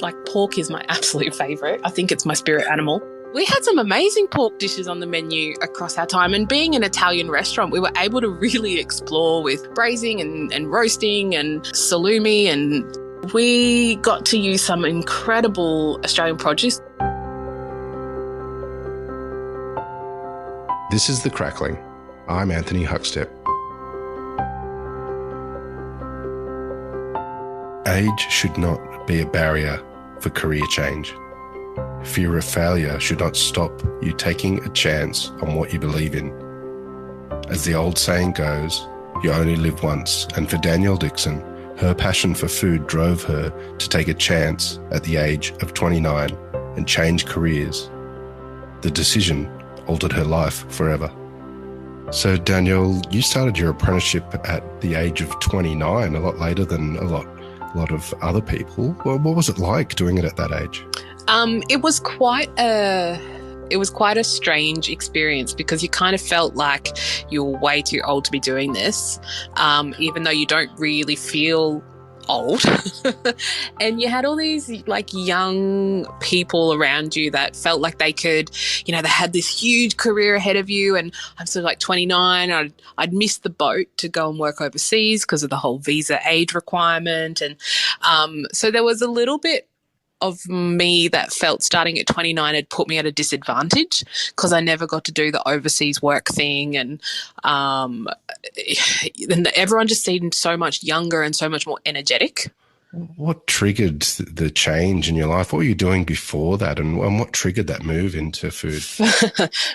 Like, pork is my absolute favourite. I think it's my spirit animal. We had some amazing pork dishes on the menu across our time, and being an Italian restaurant, we were able to really explore with braising and roasting and salumi, and we got to use some incredible Australian produce. This is The Crackling. I'm Anthony Huckstep. Age should not be a barrier for career change. Fear of failure should not stop you taking a chance on what you believe in. As the old saying goes, you only live once, and for Danielle Dixon, her passion for food drove her to take a chance at the age of 29 and change careers. The decision altered her life forever. So Danielle, you started your apprenticeship at the age of 29, a lot later than a lot of other people. Well, what was it like doing it at that age? It was quite a strange experience, because you kind of felt like you were way too old to be doing this, even though you don't really feel old. And you had all these like young people around you that felt like they could, they had this huge career ahead of you. And I'm sort of like 29. I'd missed the boat to go and work overseas because of the whole visa age requirement. And so there was a little bit of me that felt starting at 29 had put me at a disadvantage, because I never got to do the overseas work thing, and everyone just seemed so much younger and so much more energetic. What triggered the change in your life? What were you doing before that, and what triggered that move into food?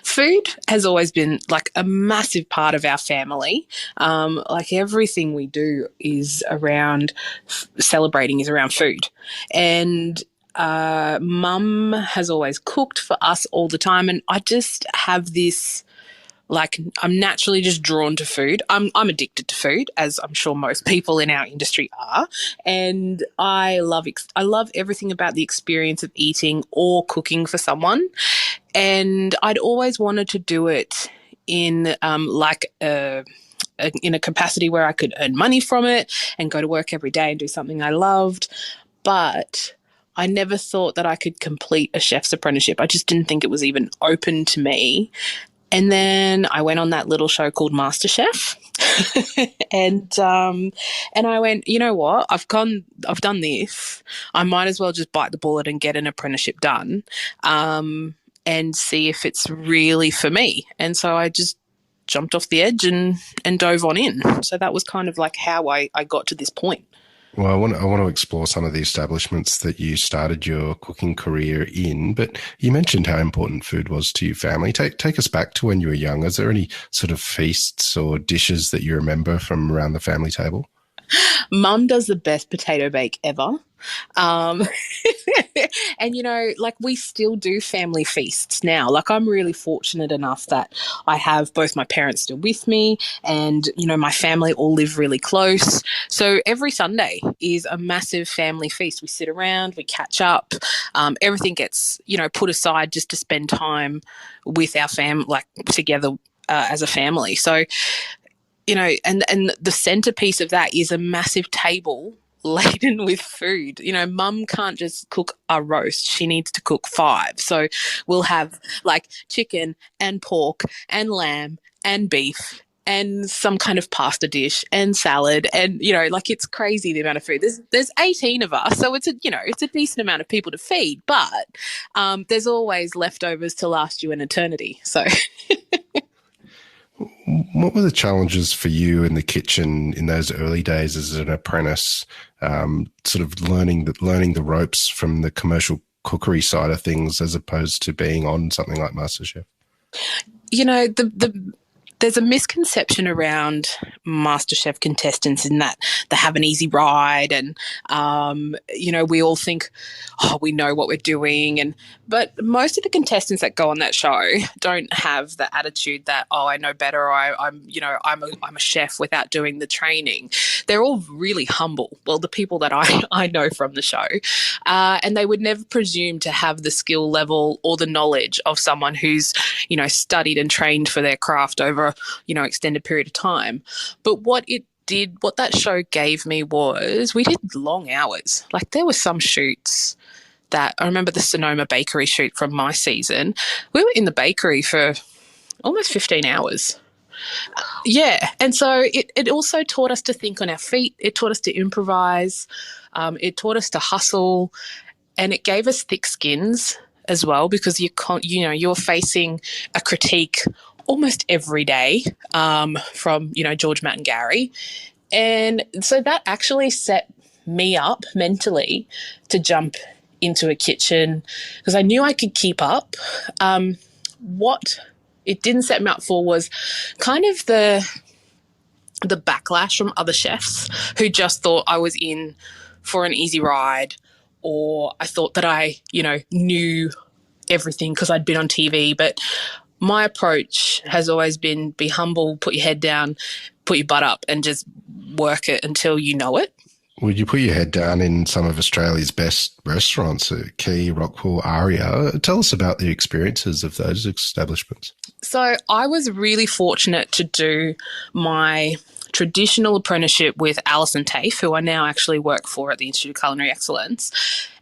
Food has always been like a massive part of our family. Like everything we do is around celebrating is around food. And Mum has always cooked for us all the time, and I just have this, like, I'm naturally just drawn to food. I'm addicted to food, as I'm sure most people in our industry are, and I love everything about the experience of eating or cooking for someone. And I'd always wanted to do it in in a capacity where I could earn money from it and go to work every day and do something I loved, but I never thought that I could complete a chef's apprenticeship. I just didn't think it was even open to me. And then I went on that little show called MasterChef, and I went, you know what? I've done this. I might as well just bite the bullet and get an apprenticeship done, and see if it's really for me. And so I just jumped off the edge and dove on in. So that was kind of like how I got to this point. Well, I want to explore some of the establishments that you started your cooking career in, but you mentioned how important food was to your family. Take us back to when you were young. Is there any sort of feasts or dishes that you remember from around the family table? Mum does the best potato bake ever. And, we still do family feasts now. Like, I'm really fortunate enough that I have both my parents still with me, and, my family all live really close. So every Sunday is a massive family feast. We sit around, we catch up. Everything gets, put aside just to spend time with our together as a family. So, and the centerpiece of that is a massive table laden with food. Mum can't just cook a roast. She needs to cook 5. So we'll have like chicken and pork and lamb and beef and some kind of pasta dish and salad. And, it's crazy the amount of food. There's 18 of us. So it's a decent amount of people to feed, but there's always leftovers to last you an eternity. So what were the challenges for you in the kitchen in those early days as an apprentice, sort of learning the ropes from the commercial cookery side of things as opposed to being on something like MasterChef? There's a misconception around MasterChef contestants in that they have an easy ride, and we all think, we know what we're doing, but most of the contestants that go on that show don't have the attitude that, I know better, or I'm a chef without doing the training. They're all really humble. Well, the people that I know from the show, and they would never presume to have the skill level or the knowledge of someone who's studied and trained for their craft over extended period of time. But what it what that show gave me was we did long hours. Like there were some shoots that I remember the Sonoma bakery shoot from my season. We were in the bakery for almost 15 hours. Yeah. And so it also taught us to think on our feet. It taught us to improvise. It taught us to hustle, and it gave us thick skins as well, because you're facing a critique almost every day from George, Matt, and Gary, and so that actually set me up mentally to jump into a kitchen because I knew I could keep up. What it didn't set me up for was kind of the backlash from other chefs who just thought I was in for an easy ride, or I thought that I, knew everything because I'd been on TV. But my approach has always been be humble, put your head down, put your butt up, and just work it until you know it. Would you put your head down in some of Australia's best restaurants, Key, Rockpool, Aria? Tell us about the experiences of those establishments. So I was really fortunate to do my traditional apprenticeship with Alison Tafe, who I now actually work for at the Institute of Culinary Excellence.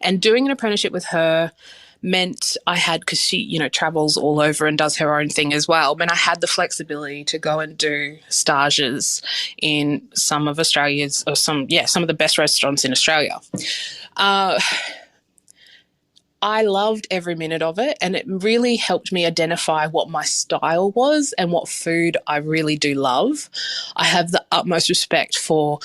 And doing an apprenticeship with her meant I had, because she, travels all over and does her own thing as well, meant I had the flexibility to go and do stages in some of Australia's, or some of the best restaurants in Australia. I loved every minute of it, and it really helped me identify what my style was and what food I really do love. I have the utmost respect for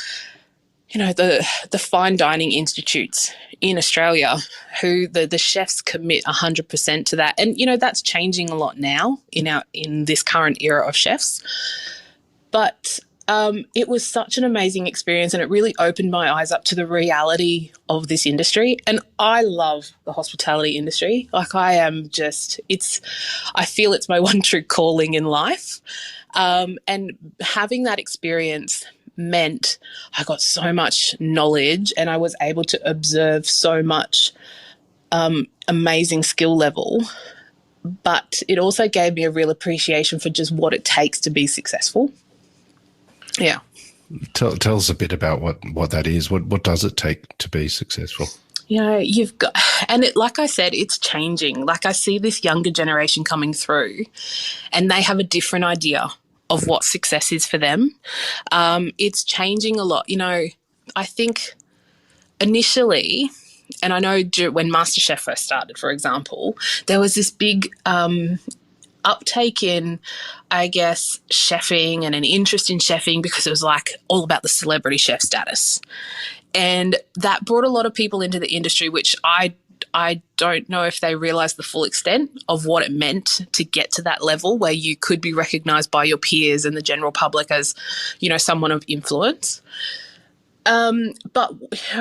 the fine dining institutes in Australia who the chefs commit 100% to that. And, that's changing a lot now in this current era of chefs. But it was such an amazing experience, and it really opened my eyes up to the reality of this industry. And I love the hospitality industry. Like I feel it's my one true calling in life. And having that experience meant I got so much knowledge, and I was able to observe so much amazing skill level. But it also gave me a real appreciation for just what it takes to be successful. Yeah. Tell us a bit about what that is. What does it take to be successful? You've got, and like I said, it's changing. Like I see this younger generation coming through, and they have a different idea of what success is for them. It's changing a lot. I think initially, and I know when MasterChef first started, for example, there was this big uptake in, I guess, chefing and an interest in chefing because it was like all about the celebrity chef status. And that brought a lot of people into the industry, which I don't know if they realised the full extent of what it meant to get to that level where you could be recognised by your peers and the general public as, someone of influence. But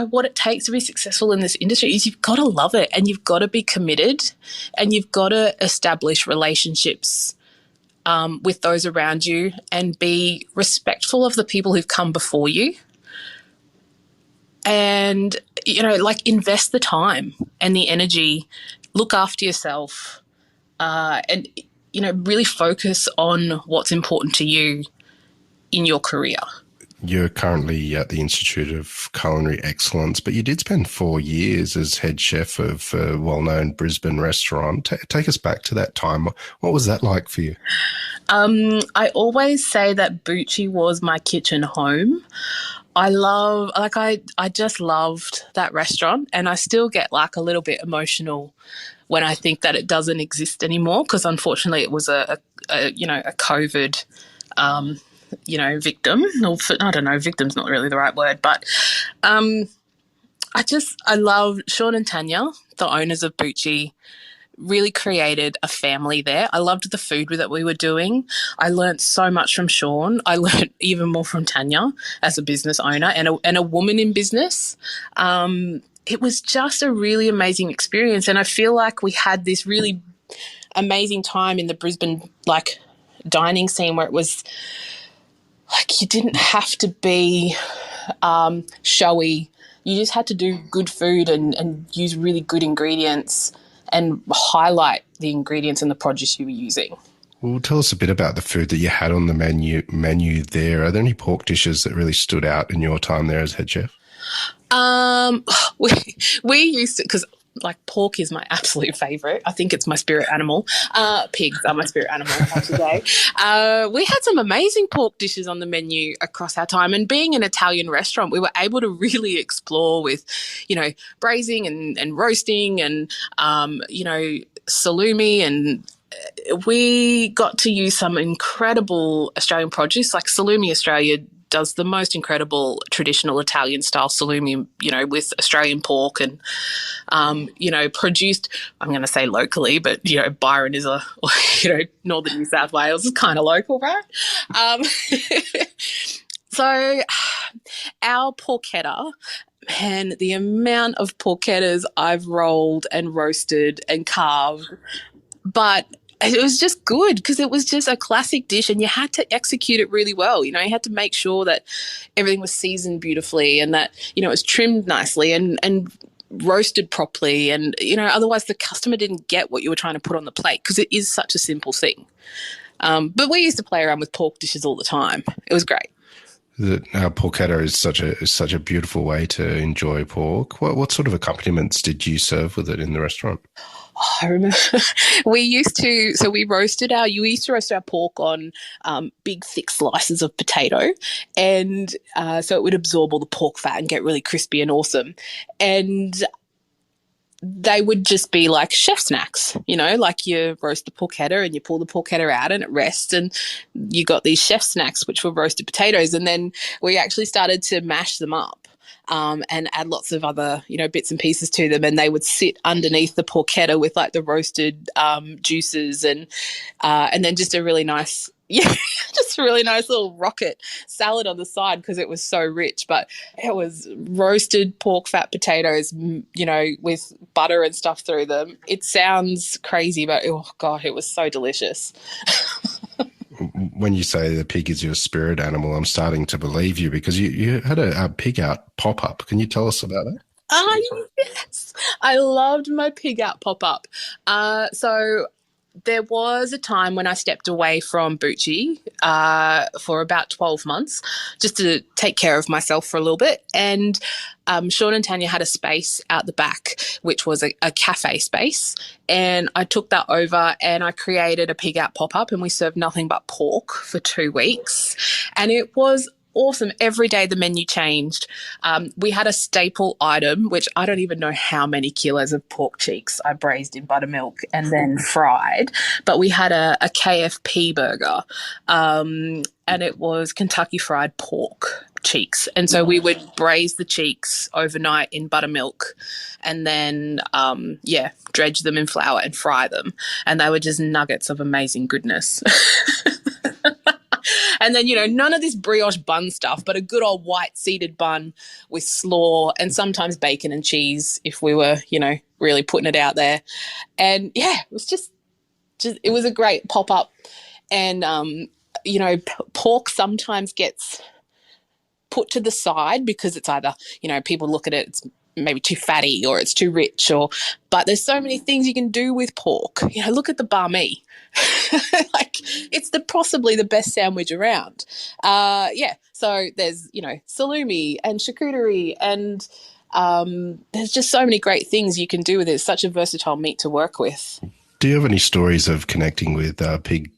what it takes to be successful in this industry is you've got to love it, and you've got to be committed, and you've got to establish relationships with those around you and be respectful of the people who've come before you. And, invest the time and the energy, look after yourself, and, really focus on what's important to you in your career. You're currently at the Institute of Culinary Excellence, but you did spend 4 years as head chef of a well-known Brisbane restaurant. Take us back to that time. What was that like for you? I always say that Bucci was my kitchen home. I just loved that restaurant, and I still get like a little bit emotional when I think that it doesn't exist anymore, because unfortunately it was a COVID victim. Or I don't know, victim's not really the right word, but I love Sean and Tanya, the owners of Bucci, really created a family there. I loved the food that we were doing. I learned so much from Sean. I learned even more from Tanya as a business owner and a woman in business. It was just a really amazing experience, and I feel like we had this really amazing time in the Brisbane dining scene where it was like you didn't have to be showy. You just had to do good food and use really good ingredients and highlight the ingredients and the produce you were using. Well, tell us a bit about the food that you had on the menu there. Are there any pork dishes that really stood out in your time there as head chef? Um, we we used to, because like pork is my absolute favorite. I think it's my spirit animal. Pigs are my spirit animal today. We had some amazing pork dishes on the menu across our time, and being an Italian restaurant, we were able to really explore with, braising and roasting and salumi, and we got to use some incredible Australian produce. Like Salumi Australia does the most incredible traditional Italian style salumi, with Australian pork and, produced, I'm going to say locally, but, Byron is northern New South Wales is kind of local, right? Um, so our porchetta, man, the amount of porchettas I've rolled and roasted and carved, but it was just good because it was just a classic dish and you had to execute it really well. You had to make sure that everything was seasoned beautifully and that, it was trimmed nicely and roasted properly. And, otherwise the customer didn't get what you were trying to put on the plate because it is such a simple thing. But we used to play around with pork dishes all the time. It was great. The porchetta is such a beautiful way to enjoy pork. What sort of accompaniments did you serve with it in the restaurant? I remember we used to roast our pork on big, thick slices of potato, and so it would absorb all the pork fat and get really crispy and awesome. And they would just be like chef snacks, like you roast the porchetta and you pull the porchetta out and it rests, and you got these chef snacks, which were roasted potatoes. And then we actually started to mash them up. And add lots of other, bits and pieces to them, and they would sit underneath the porchetta with like the roasted juices, and then just a really nice, just a really nice little rocket salad on the side because it was so rich. But it was roasted pork fat potatoes, with butter and stuff through them. It sounds crazy, but oh god, it was so delicious. When you say the pig is your spirit animal, I'm starting to believe you because you had a pig out pop-up. Can you tell us about that? Yes. I loved my pig out pop-up. So there was a time when I stepped away from Bucci for about 12 months just to take care of myself for a little bit. And Sean and Tanya had a space out the back, which was a cafe space. And I took that over and I created a pig out pop-up, and we served nothing but pork for 2 weeks. And it was awesome. Every day the menu changed. We had a staple item, which I don't even know how many kilos of pork cheeks I braised in buttermilk and then fried. But we had a KFP burger, and it was Kentucky Fried Pork cheeks. And so we would braise the cheeks overnight in buttermilk and then, dredge them in flour and fry them. And they were just nuggets of amazing goodness. And then, none of this brioche bun stuff, but a good old white seeded bun with slaw and sometimes bacon and cheese if we were, really putting it out there. And yeah, it was just it was a great pop up. And, pork sometimes gets put to the side because it's either, people look at it, it's maybe too fatty or it's too rich, but there's so many things you can do with pork. Look at the banh mi. Like it's possibly the best sandwich around. So there's salumi and charcuterie, and there's just so many great things you can do with it. It's such a versatile meat to work with. Do you have any stories of connecting with pig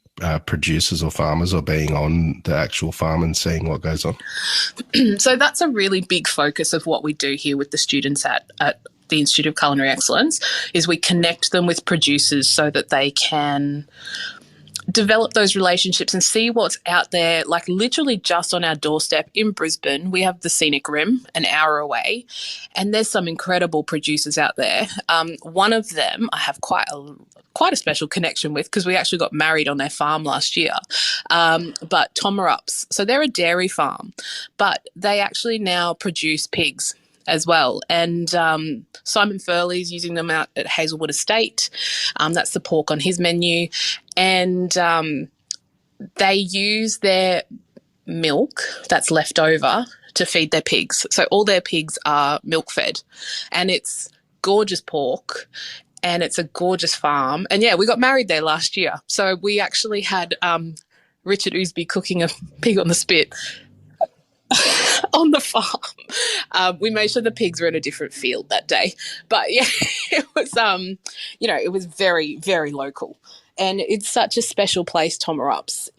producers or farmers, or being on the actual farm and seeing what goes on? So that's a really big focus of what we do here with the students at the Institute of Culinary Excellence, is we connect them with producers so that they can develop those relationships and see what's out there. Like literally just on our doorstep in Brisbane, we have the Scenic Rim an hour away, and there's some incredible producers out there. One of them I have quite a special connection with because we actually got married on their farm last year. But Tomarups, so they're a dairy farm, but they actually now produce pigs as well. And Simon Furley's using them out at Hazelwood Estate. That's the pork on his menu. And they use their milk that's left over to feed their pigs. So all their pigs are milk fed, and it's gorgeous pork. and it's a gorgeous farm. And yeah, we got married there last year. So we actually had Richard Ousby cooking a pig on the spit on the farm. We made sure the pigs were in a different field that day. But yeah, it was, it was very, very local. And it's such a special place, Tomarups.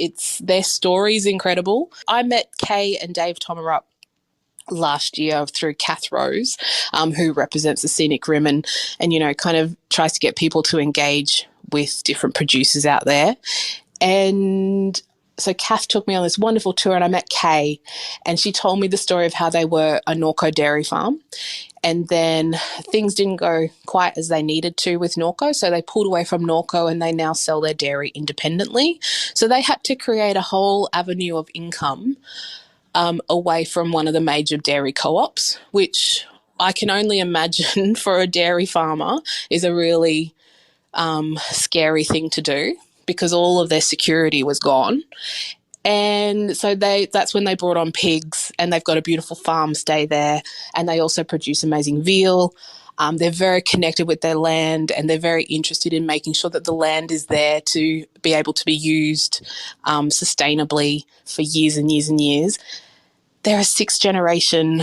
Their story is incredible. I met Kay and Dave Tomarup last year through Kath Rose, who represents the Scenic Rim and kind of tries to get people to engage with different producers out there. And so Kath took me on this wonderful tour, and I met Kay, and she told me the story of how they were a Norco dairy farm. And then things didn't go quite as they needed to with Norco, so they pulled away from Norco and they now sell their dairy independently. So they had to create a whole avenue of income away from one of the major dairy co-ops, which I can only imagine for a dairy farmer is a really scary thing to do, because all of their security was gone. And so that's when they brought on pigs, and they've got a beautiful farm stay there, and they also produce amazing veal. They're very connected with their land, and they're very interested in making sure that the land is there to be able to be used sustainably for years and years and years. They're a 6th-generation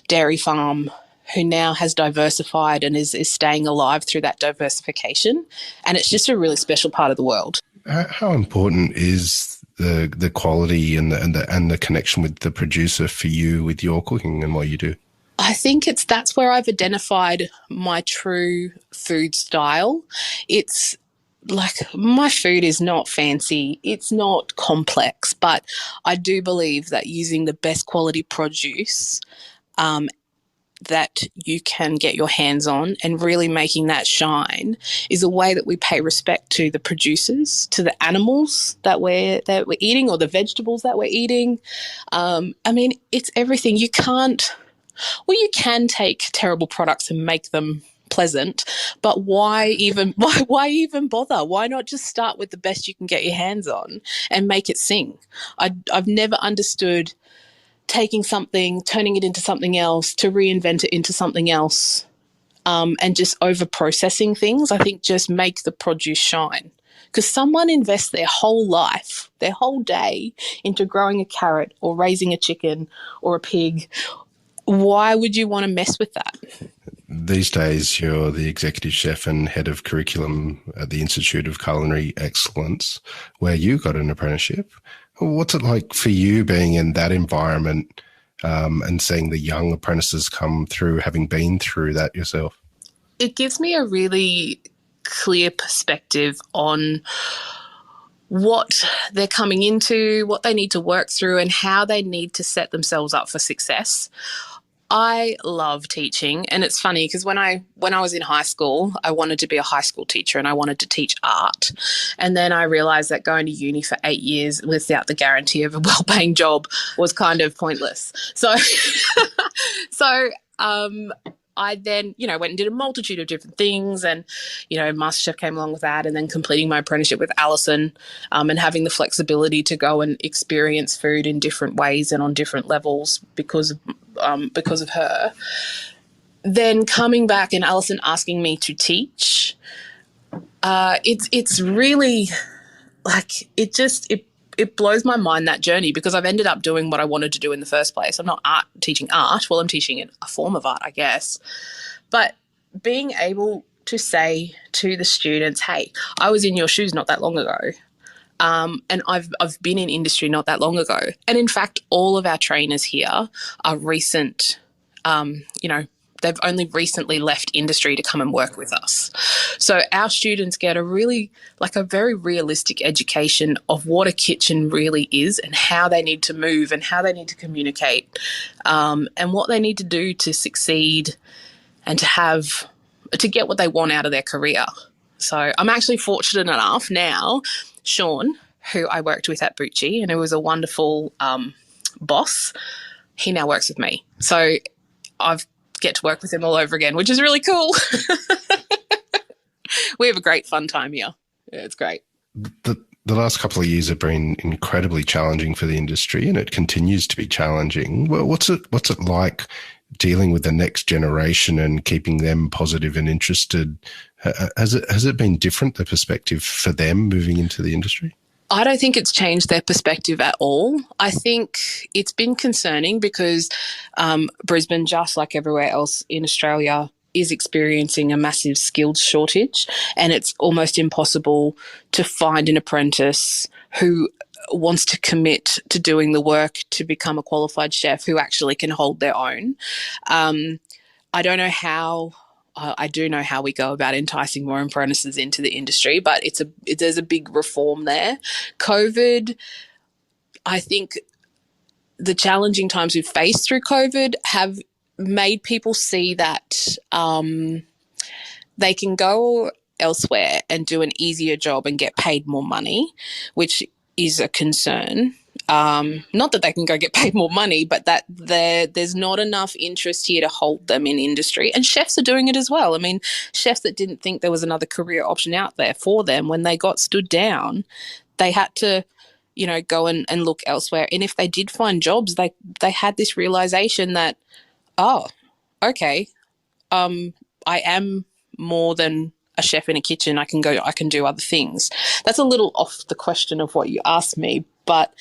dairy farm who now has diversified and is staying alive through that diversification. And it's just a really special part of the world. How important is the quality and the connection with the producer for you with your cooking and what you do? I think that's where I've identified my true food style. It's like, my food is not fancy, it's not complex, but I do believe that using the best quality produce that you can get your hands on and really making that shine is a way that we pay respect to the producers, to the animals that we're eating, or the vegetables that we're eating. It's everything. You can take terrible products and make them pleasant, but why even bother? Why not just start with the best you can get your hands on and make it sing? I've never understood taking something, turning it into something else, to reinvent it into something else, and just over-processing things. I think just make the produce shine. Because someone invests their whole life, their whole day, into growing a carrot or raising a chicken or a pig. Why would you want to mess with that? These days, you're the executive chef and head of curriculum at the Institute of Culinary Excellence, where you got an apprenticeship. What's it like for you being in that environment and seeing the young apprentices come through, having been through that yourself? It gives me a really clear perspective on what they're coming into, what they need to work through, and how they need to set themselves up for success. I love teaching, and it's funny because when I was in high school, I wanted to be a high school teacher and I wanted to teach art. And then I realised that going to uni for 8 years without the guarantee of a well-paying job was kind of pointless. So I then, went and did a multitude of different things, and, MasterChef came along with that, and then completing my apprenticeship with Alison, and having the flexibility to go and experience food in different ways and on different levels because of her. Then coming back and Alison asking me to teach, it's really like, it blows my mind, that journey, because I've ended up doing what I wanted to do in the first place. I'm not teaching art. Well, I'm teaching a form of art, I guess. But being able to say to the students, hey, I was in your shoes not that long ago. And I've been in industry not that long ago. And in fact, all of our trainers here are recent, they've only recently left industry to come and work with us. So our students get a very realistic education of what a kitchen really is, and how they need to move and how they need to communicate, and what they need to do to succeed and to get what they want out of their career. So I'm actually fortunate enough now, Sean, who I worked with at Bucci and who was a wonderful boss, he now works with me. So I've get to work with him all over again, which is really cool. We have a great fun time here. Yeah, it's great. The last couple of years have been incredibly challenging for the industry, and it continues to be challenging. Well, what's it like dealing with the next generation and keeping them positive and interested, has it been different, the perspective for them moving into the industry? I don't think it's changed their perspective at all. I think it's been concerning because Brisbane, just like everywhere else in Australia, is experiencing a massive skills shortage, and it's almost impossible to find an apprentice who wants to commit to doing the work to become a qualified chef who actually can hold their own. I don't know how. I do know how we go about enticing more apprentices into the industry, but there's a big reform there. COVID, I think the challenging times we've faced through COVID have made people see that they can go elsewhere and do an easier job and get paid more money, which is a concern. Not that they can go get paid more money, but that there's not enough interest here to hold them in industry. And chefs are doing it as well. I mean, chefs that didn't think there was another career option out there for them, when they got stood down, they had to, go and look elsewhere. And if they did find jobs, they had this realization that, oh, okay, I am more than a chef in a kitchen. I can do other things. That's a little off the question of what you asked me, but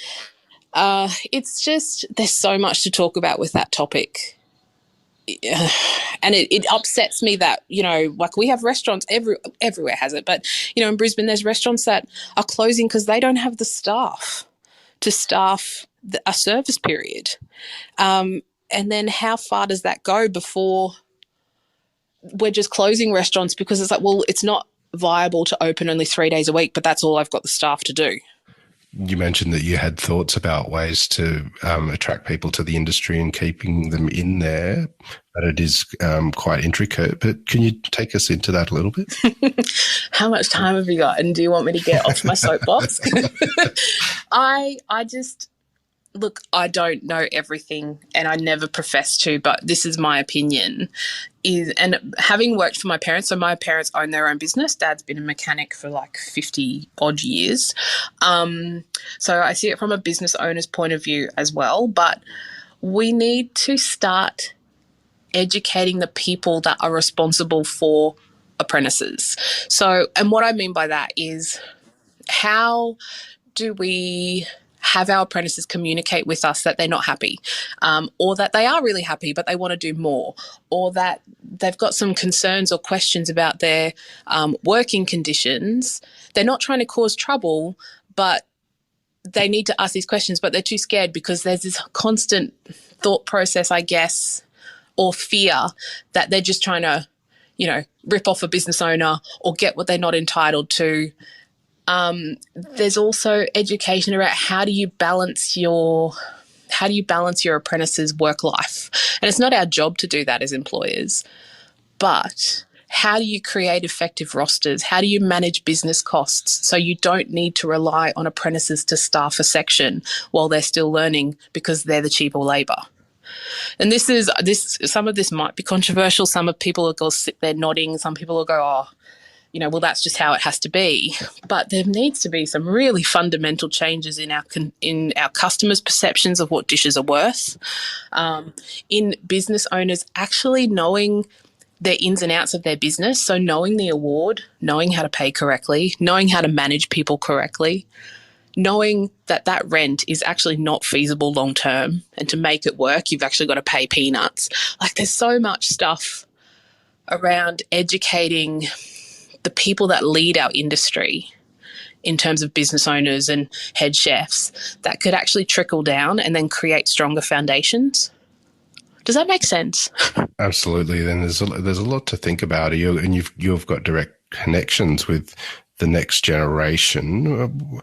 it's just, there's so much to talk about with that topic. And it upsets me that, like we have restaurants, everywhere has it, but, in Brisbane, there's restaurants that are closing because they don't have the staff to staff a service period. And then how far does that go before we're just closing restaurants because it's like, well, it's not viable to open only 3 days a week, but that's all I've got the staff to do. You mentioned that you had thoughts about ways to attract people to the industry and keeping them in there, but it is quite intricate. But can you take us into that a little bit? How much time have you got? And do you want me to get off my soapbox? Look, I don't know everything and I never profess to, but this is my opinion. And having worked for my parents, so my parents own their own business. Dad's been a mechanic for like 50 odd years. So I see it from a business owner's point of view as well, but we need to start educating the people that are responsible for apprentices. So, and what I mean by that is, how do we have our apprentices communicate with us that they're not happy, or that they are really happy but they want to do more, or that they've got some concerns or questions about their working conditions. They're not trying to cause trouble, but they need to ask these questions, but they're too scared because there's this constant thought process, I guess, or fear that they're just trying to, rip off a business owner or get what they're not entitled to. There's also education about how do you balance your apprentice's work life. And it's not our job to do that as employers, but how do you create effective rosters? How do you manage business costs so you don't need to rely on apprentices to staff a section while they're still learning because they're the cheaper labour? And some of this might be controversial. Some of people will go sit there nodding. Some people will go, oh, well, that's just how it has to be. But there needs to be some really fundamental changes in our customers' perceptions of what dishes are worth, in business owners actually knowing the ins and outs of their business. So knowing the award, knowing how to pay correctly, knowing how to manage people correctly, knowing that rent is actually not feasible long term, and to make it work, you've actually got to pay peanuts. Like, there's so much stuff around educating the people that lead our industry in terms of business owners and head chefs that could actually trickle down and then create stronger foundations. Does that make sense? Absolutely. Then there's a lot to think about. You've got direct connections with the next generation.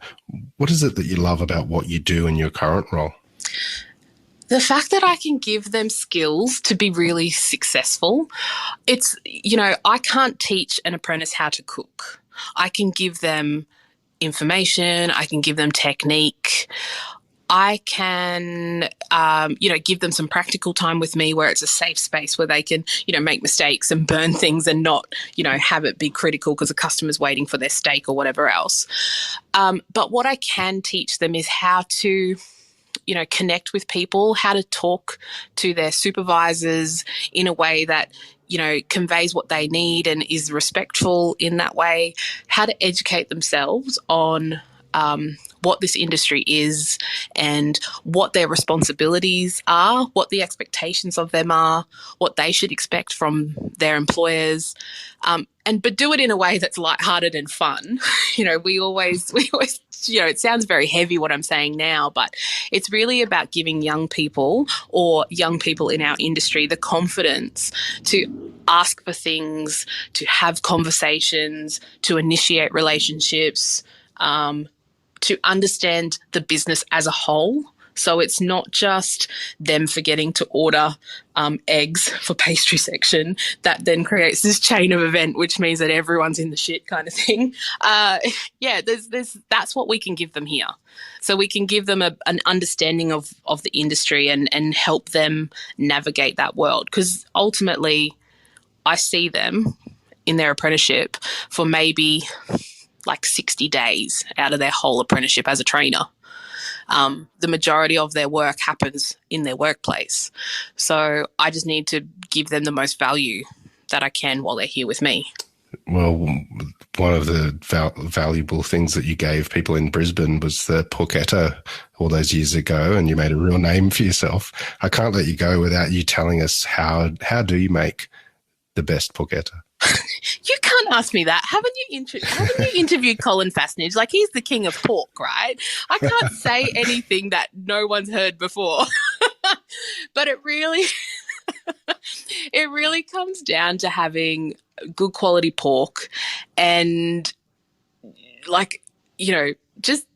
What is it that you love about what you do in your current role? The fact that I can give them skills to be really successful. It's, I can't teach an apprentice how to cook. I can give them information. I can give them technique. I can, give them some practical time with me where it's a safe space where they can, make mistakes and burn things and not, have it be critical because a customer's waiting for their steak or whatever else. But what I can teach them is how to connect with people, how to talk to their supervisors in a way that, conveys what they need and is respectful in that way, how to educate themselves on what this industry is and what their responsibilities are, what the expectations of them are, what they should expect from their employers, but do it in a way that's lighthearted and fun. We always, it sounds very heavy what I'm saying now, but it's really about giving young people or young people in our industry the confidence to ask for things, to have conversations, to initiate relationships, to understand the business as a whole. So it's not just them forgetting to order eggs for pastry section that then creates this chain of event, which means that everyone's in the shit kind of thing. That's what we can give them here. So we can give them an understanding of the industry and help them navigate that world. Because ultimately, I see them in their apprenticeship for maybe like 60 days out of their whole apprenticeship as a trainer. The majority of their work happens in their workplace. So I just need to give them the most value that I can while they're here with me. Well, one of the valuable things that you gave people in Brisbane was the porchetta all those years ago, and you made a real name for yourself. I can't let you go without you telling us how do you make the best porchetta? You can't ask me that. Haven't you interviewed Colin Fassnidge? Like, he's the king of pork, right? I can't say anything that no one's heard before. But it really comes down to having good quality pork and, just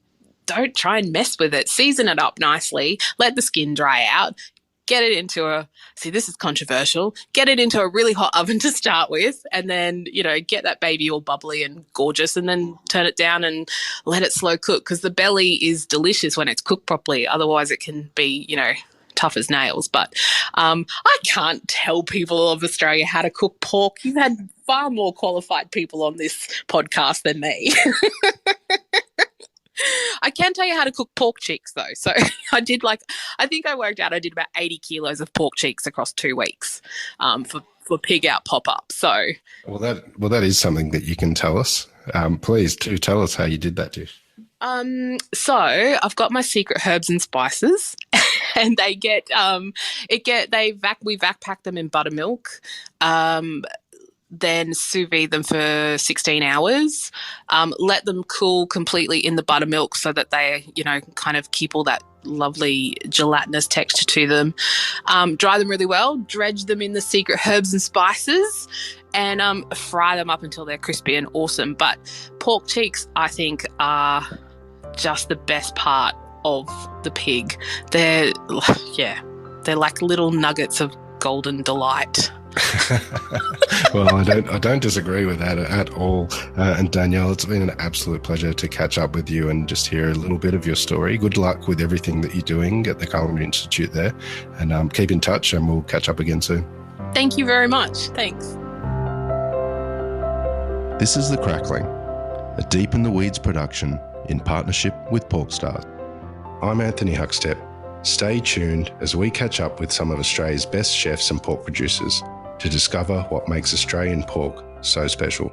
don't try and mess with it. Season it up nicely. Let the skin dry out. Get it into this is controversial, get it into a really hot oven to start with, and then, get that baby all bubbly and gorgeous, and then turn it down and let it slow cook, because the belly is delicious when it's cooked properly. Otherwise it can be, tough as nails. But I can't tell people of Australia how to cook pork. You've had far more qualified people on this podcast than me. I can tell you how to cook pork cheeks, though. So I did I worked out I did about 80 kilos of pork cheeks across 2 weeks for Pig Out pop-up. So that is something that you can tell us. Please do tell us how you did that dish. So I've got my secret herbs and spices, and we vac pack them in buttermilk. Then sous vide them for 16 hours. Let them cool completely in the buttermilk so that they, kind of keep all that lovely gelatinous texture to them. Dry them really well, dredge them in the secret herbs and spices, and fry them up until they're crispy and awesome. But pork cheeks, I think, are just the best part of the pig. They're like little nuggets of golden delight. Well, I don't disagree with that at all. And Danielle, it's been an absolute pleasure to catch up with you and just hear a little bit of your story. Good luck with everything that you're doing at the Culinary Institute there, and keep in touch, and we'll catch up again soon. Thank you very much. Thanks. This is The Crackling, a Deep in the Weeds production in partnership with PorkStar. I'm Anthony Huckstep. Stay tuned as we catch up with some of Australia's best chefs and pork producers to discover what makes Australian pork so special.